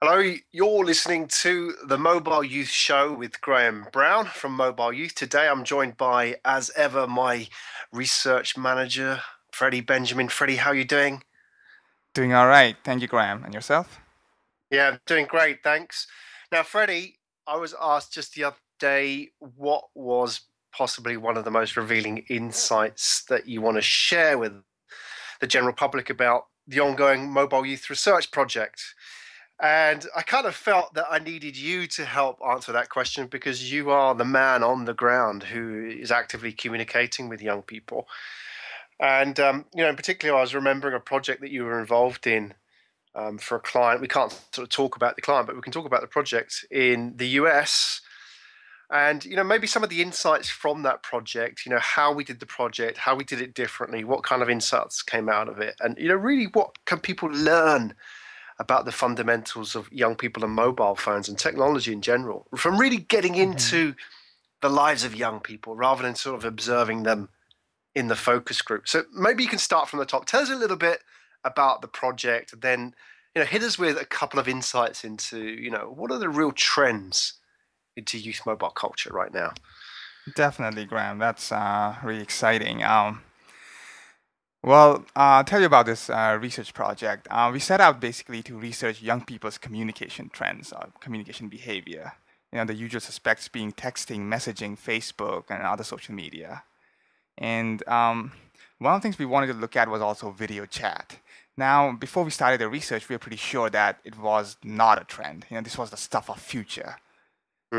Hello, you're listening to the Mobile Youth Show with Graham Brown from Mobile Youth. Today I'm joined by, as ever, my research manager, Fredie Benjamin. Fredie, how are you doing? Doing all right. Thank you, Graham. And yourself? Yeah, I'm doing great, thanks. Now, Fredie, I was asked just the other day what was possibly one of the most revealing insights that you want to share with the general public about the ongoing Mobile Youth Research Project. And I kind of felt that I needed you to help answer that question because you are the man on the ground who is actively communicating with young people. And, in particular, I was remembering a project that you were involved in for a client. We can't sort of talk about the client, but we can talk about the project in the US. And, maybe some of the insights from that project, how we did the project, how we did it differently, what kind of insights came out of it. And, really, what can people learn about the fundamentals of young people and mobile phones and technology in general, from really getting hmm into the lives of young people rather than sort of observing them in the focus group. So maybe you can start from the top. Tell us a little bit about the project, then hit us with a couple of insights into what are the real trends into youth mobile culture right now. Definitely, Graham. That's really exciting. I'll tell you about this research project. We set out basically to research young people's communication trends, communication behavior. The usual suspects being texting, messaging, Facebook, and other social media. And one of the things we wanted to look at was also video chat. Now, before we started the research, we were pretty sure that it was not a trend. This was the stuff of future.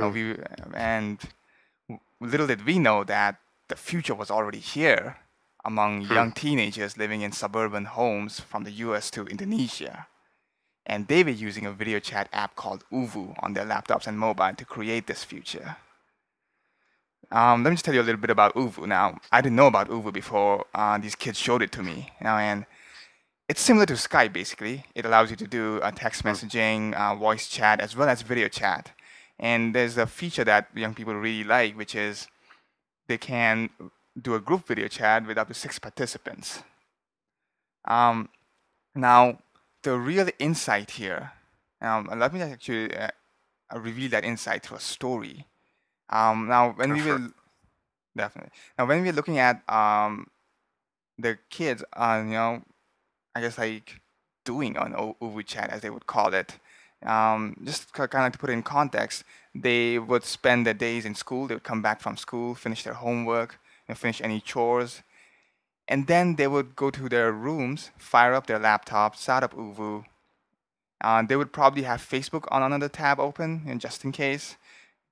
Uh, Mm, we and Little did we know that the future was already here among mm, young teenagers living in suburban homes from the US to Indonesia. And they were using a video chat app called Uvu on their laptops and mobile to create this future. Let me just tell you a little bit about Uvu. Now, I didn't know about Uvu before these kids showed it to me. And it's similar to Skype, basically. It allows you to do text mm, messaging, voice chat, as well as video chat. And there's a feature that young people really like, which is they can do a group video chat with up to 6 participants. Um, Now, the real insight here, let me actually reveal that insight through a story. Now, when go we for it. will definitely now when we're looking at the kids, I guess like doing on Uvu chat as they would call it, just kind of to put it in context, they would spend their days in school. They would come back from school, finish their homework, finish any chores, and then they would go to their rooms, fire up their laptop, start up Uvu. They would probably have Facebook on another tab open, just in case.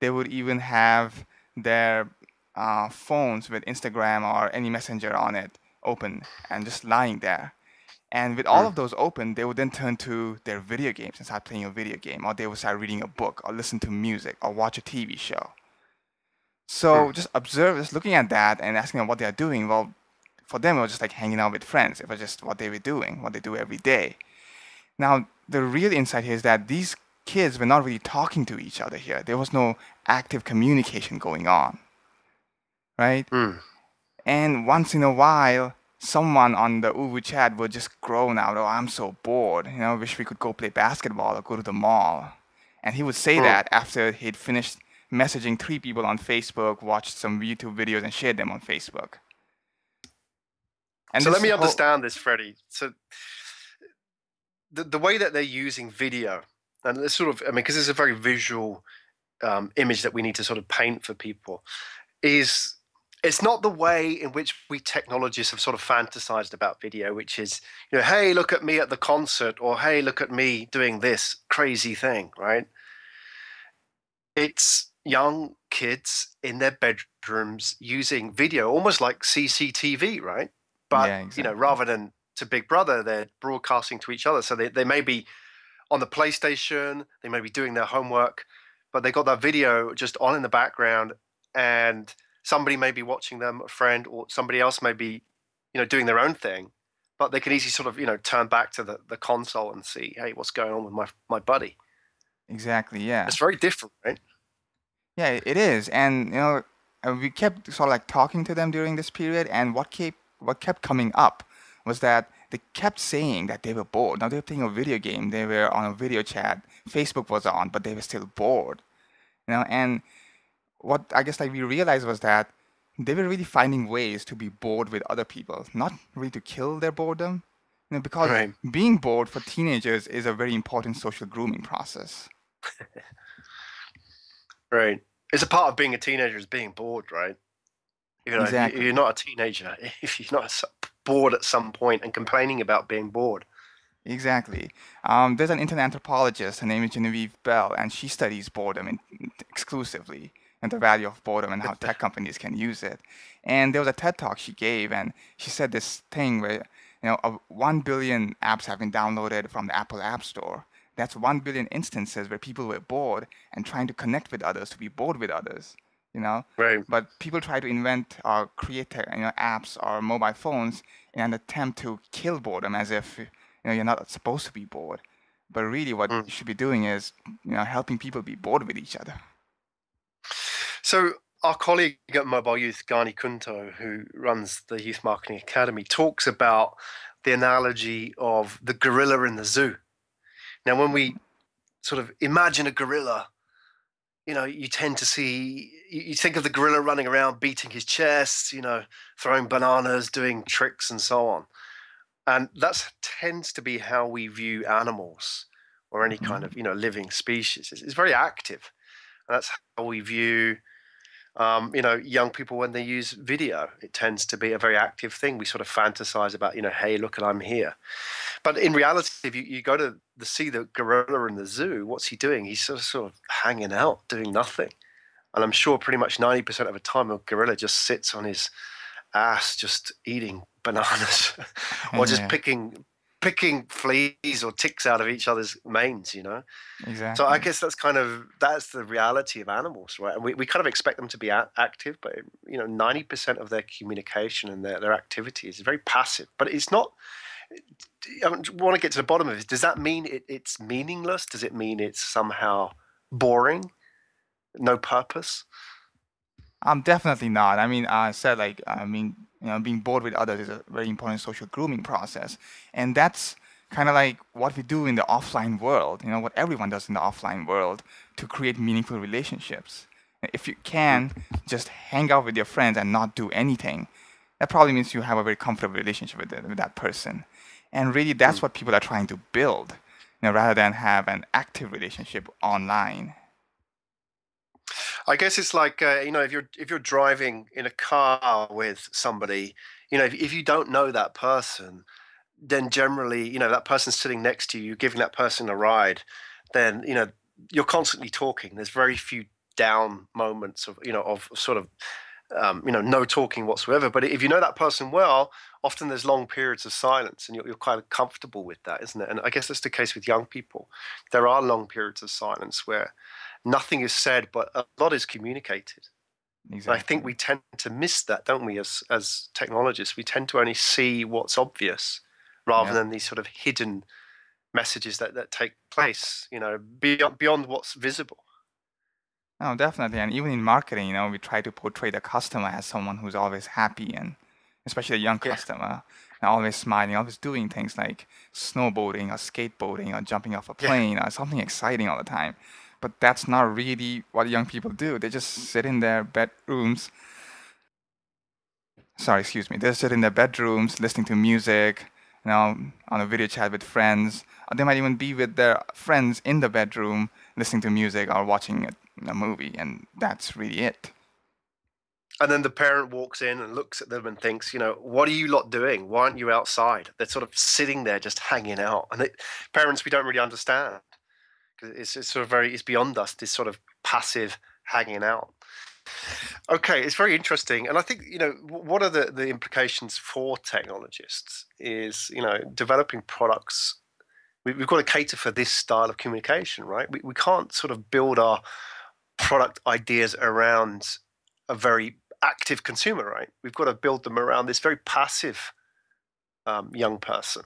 They would even have their phones with Instagram or any messenger on it open and just lying there. And with all Mm, of those open, they would then turn to their video games and start playing a video game, or they would start reading a book, or listen to music, or watch a TV show. mm, So just looking at that and asking them what they are doing. Well, for them, it was just like hanging out with friends. It was just what they were doing, what they do every day. Now, the real insight here is that these kids were not really talking to each other here. There was no active communication going on, right? mm. And once in a while, someone on the Uvu chat would just groan out, "Oh, I'm so bored. Wish we could go play basketball or go to the mall." And he would say Mm. that after he'd finished messaging 3 people on Facebook, watched some YouTube videos, and shared them on Facebook. And So let this me whole understand this, Freddie. So the way that they're using video, and it's sort of, I mean, because it's a very visual image that we need to sort of paint for people, is it's not the way in which we technologists have sort of fantasized about video, which is, hey, look at me at the concert, or hey, look at me doing this crazy thing, right? It's young kids in their bedrooms using video, almost like CCTV, right? But, Yeah, exactly. rather than to Big Brother, they're broadcasting to each other. So they may be on the PlayStation, they may be doing their homework, but they got that video just on in the background, and somebody may be watching them, a friend or somebody else may be, doing their own thing, but they can easily sort of, turn back to the console and see, hey, what's going on with my buddy? Exactly, yeah. It's very different, right? Yeah, it is. And we kept sort of like talking to them during this period, and what kept coming up was that they kept saying that they were bored. Now they were playing a video game, they were on a video chat, Facebook was on, but they were still bored. And what I guess like we realized was that they were really finding ways to be bored with other people, not really to kill their boredom. Because Right. being bored for teenagers is a very important social grooming process. Right. It's a part of being a teenager is being bored, right? If you're Exactly. not a teenager, if you're not bored at some point and complaining about being bored. Exactly. There's an internet anthropologist, her name is Genevieve Bell, and she studies boredom exclusively and the value of boredom and how tech companies can use it. And there was a TED talk she gave, and she said this thing where 1 billion apps have been downloaded from the Apple App Store. That's 1 billion instances where people were bored and trying to connect with others, to be bored with others, you know. Right. But people try to invent or create apps or mobile phones in an attempt to kill boredom, as if you're not supposed to be bored. But really, what Mm. you should be doing is helping people be bored with each other. So our colleague at Mobile Youth, Gani Kunto, who runs the Youth Marketing Academy, talks about the analogy of the gorilla in the zoo. Now, when we sort of imagine a gorilla, you tend to see, you think of the gorilla running around, beating his chest, throwing bananas, doing tricks, and so on. And that tends to be how we view animals or any kind Mhm. of, living species. It's very active. And that's how we view young people when they use video. It tends to be a very active thing. We sort of fantasize about, hey, look, I'm here. But in reality, if you go to see the gorilla in the zoo, what's he doing? He's sort of hanging out, doing nothing. And I'm sure pretty much 90% of the time, a gorilla just sits on his ass, just eating bananas or just Yeah, picking fleas or ticks out of each other's manes. So I exactly. guess that's the reality of animals, right? And we kind of expect them to be active, but 90% of their communication and their activity is very passive. But it's not. I want to get to the bottom of it. Does that mean it's meaningless? Does it mean it's somehow boring, no purpose? Definitely not. I mean, I said being bored with others is a very important social grooming process, and that's kind of like what we do in the offline world. What everyone does in the offline world to create meaningful relationships. If you Mm. can just hang out with your friends and not do anything, that probably means you have a very comfortable relationship with that person. And really, that's Mm. what people are trying to build, rather than have an active relationship online. I guess it's like if you're driving in a car with somebody, if you don't know that person, then generally that person's sitting next to you, you're giving that person a ride, then you're constantly talking. There's very few down moments of sort of no talking whatsoever. But if you know that person well, often there's long periods of silence, and you're kind of comfortable with that, isn't it? And I guess that's the case with young people. There are long periods of silence where nothing is said, but a lot is communicated. And I think Exactly. we tend to miss that, don't we? As technologists, we tend to only see what's obvious rather Yep. than these sort of hidden messages that take place, beyond what's visible. No, definitely. And even in marketing, we try to portray the customer as someone who's always happy, and especially a young Yeah. customer, and always smiling, always doing things like snowboarding or skateboarding or jumping off a Yeah. plane or something exciting all the time. But that's not really what young people do. They just sit in their bedrooms. Sorry, excuse me. They sit in their bedrooms listening to music, on a video chat with friends. Or they might even be with their friends in the bedroom listening to music or watching a movie, and that's really it. And then the parent walks in and looks at them and thinks, what are you lot doing? Why aren't you outside? They're sort of sitting there just hanging out. And parents, we don't really understand because it's sort of it's beyond us, this sort of passive hanging out. Okay, it's very interesting. And I think, what are the implications for technologists is, developing products. We've got to cater for this style of communication, right? We can't sort of build our product ideas around a very active consumer, right? We've got to build them around this very passive young person,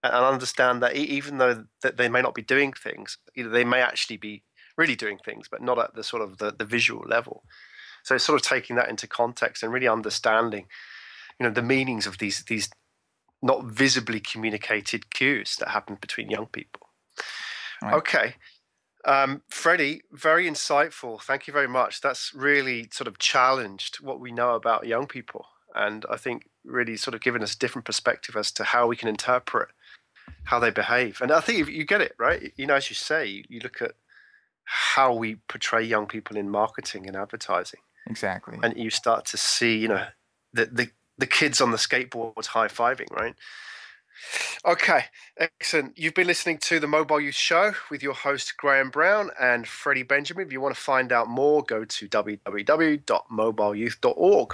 and understand that even though that they may not be doing things, they may actually be really doing things, but not at the sort of the visual level. So it's sort of taking that into context and really understanding, the meanings of these not visibly communicated cues that happen between young people. Right. Okay. Fredie, very insightful. Thank you very much. That's really sort of challenged what we know about young people. And I think really sort of given us a different perspective as to how we can interpret how they behave. And I think you get it, right? As you say, you look at how we portray young people in marketing and advertising. Exactly. And you start to see, the kids on the skateboards high-fiving, right? Okay, excellent. You've been listening to the Mobile Youth Show with your host, Graham Brown and Fredie Benjamin. If you want to find out more, go to www.mobileyouth.org.